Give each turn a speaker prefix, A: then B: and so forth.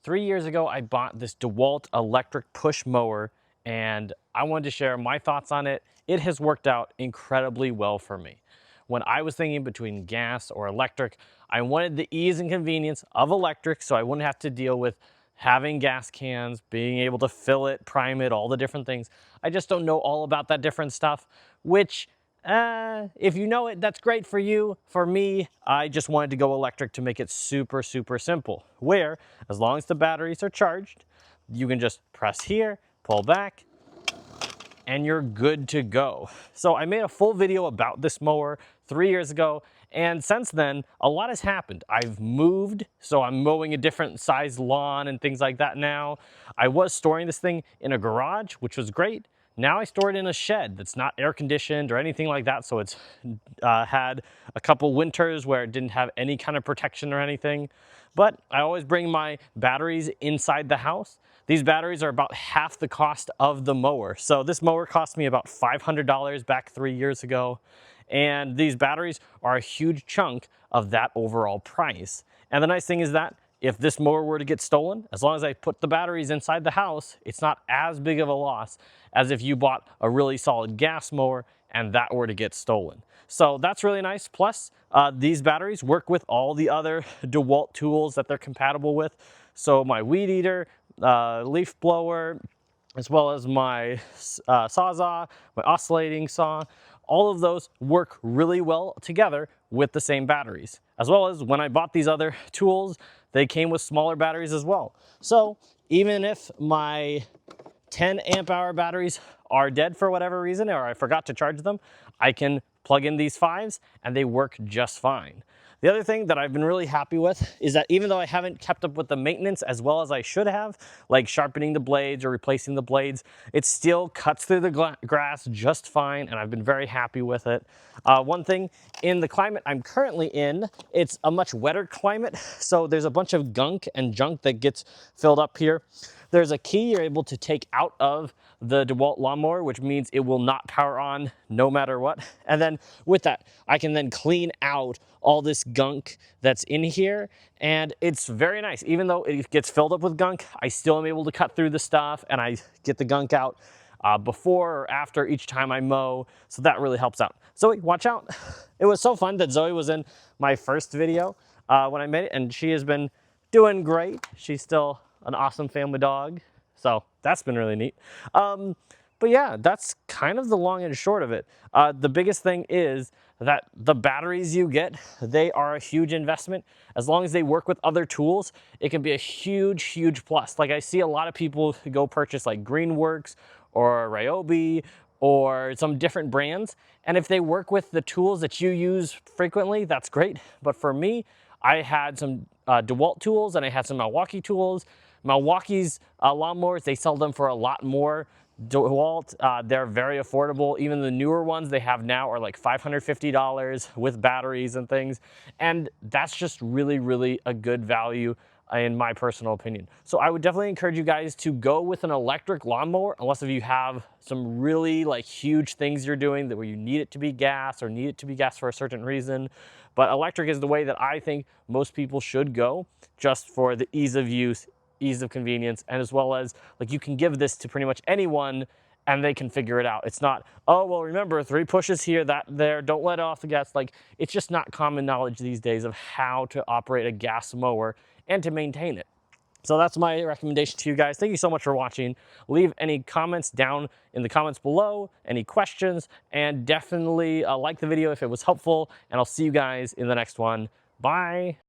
A: 3 years ago, I bought this DeWALT electric push mower, and I wanted to share my thoughts on it. It has worked out incredibly well for me. When I was thinking between gas or electric, I wanted the ease and convenience of electric so I wouldn't have to deal with having gas cans, being able to fill it, prime it, all the different things. I just don't know all about that different stuff, which if you know it, that's great for you. For me, I just wanted to go electric to make it super, super simple. Where, as long as the batteries are charged, you can just press here, pull back, and you're good to go. So I made a full video about this mower 3 years ago, and since then, a lot has happened. I've moved, so I'm mowing a different size lawn and things like that now. I was storing this thing in a garage, which was great. Now I store it in a shed that's not air conditioned or anything like that, so it's had a couple winters where it didn't have any kind of protection or anything. But I always bring my batteries inside the house. These batteries are about half the cost of the mower. So this mower cost me about $500 back 3 years ago. And these batteries are a huge chunk of that overall price. And the nice thing is that if this mower were to get stolen, as long as I put the batteries inside the house, it's not as big of a loss as if you bought a really solid gas mower and that were to get stolen. So that's really nice. Plus, these batteries work with all the other DeWALT tools that they're compatible with. So my weed eater, leaf blower, as well as my Sawzall, my oscillating saw, all of those work really well together with the same batteries. As well as when I bought these other tools, they came with smaller batteries as well. So even if my 10 amp hour batteries are dead for whatever reason, or I forgot to charge them, I can plug in these 5s and they work just fine. The other thing that I've been really happy with is that even though I haven't kept up with the maintenance as well as I should have, like sharpening the blades or replacing the blades, it still cuts through the grass just fine, and I've been very happy with it. One thing, in the climate I'm currently in, it's a much wetter climate, so there's a bunch of gunk and junk that gets filled up here. There's a key you're able to take out of the DeWALT lawnmower, which means it will not power on no matter what. And then with that, I can then clean out all this gunk that's in here. And it's very nice. Even though it gets filled up with gunk, I still am able to cut through the stuff and I get the gunk out before or after each time I mow. So that really helps out. Zoe, watch out. It was so fun that Zoe was in my first video when I made it, and she has been doing great. She's still an awesome family dog. So that's been really neat. But yeah, that's kind of the long and short of it. The biggest thing is that the batteries you get, they are a huge investment. As long as they work with other tools, it can be a huge, huge plus. Like I see a lot of people go purchase like Greenworks or Ryobi or some different brands. And if they work with the tools that you use frequently, that's great. But for me, I had some DeWALT tools and I had some Milwaukee tools. Milwaukee's lawnmowers, they sell them for a lot more. DeWALT, they're very affordable. Even the newer ones they have now are like $550 with batteries and things. And that's just really, really a good value in my personal opinion. So I would definitely encourage you guys to go with an electric lawnmower, unless if you have some really like huge things you're doing that where you need it to be gas or need it to be gas for a certain reason. But electric is the way that I think most people should go, just for the ease of use, ease of convenience, and as well as like you can give this to pretty much anyone and they can figure it out. It's not, oh, well, remember 3 pushes here, that there, don't let off the gas. Like, it's just not common knowledge these days of how to operate a gas mower and to maintain it. So that's my recommendation to you guys. Thank you so much for watching. Leave any comments down in the comments below, any questions, and definitely like the video if it was helpful, and I'll see you guys in the next one. Bye.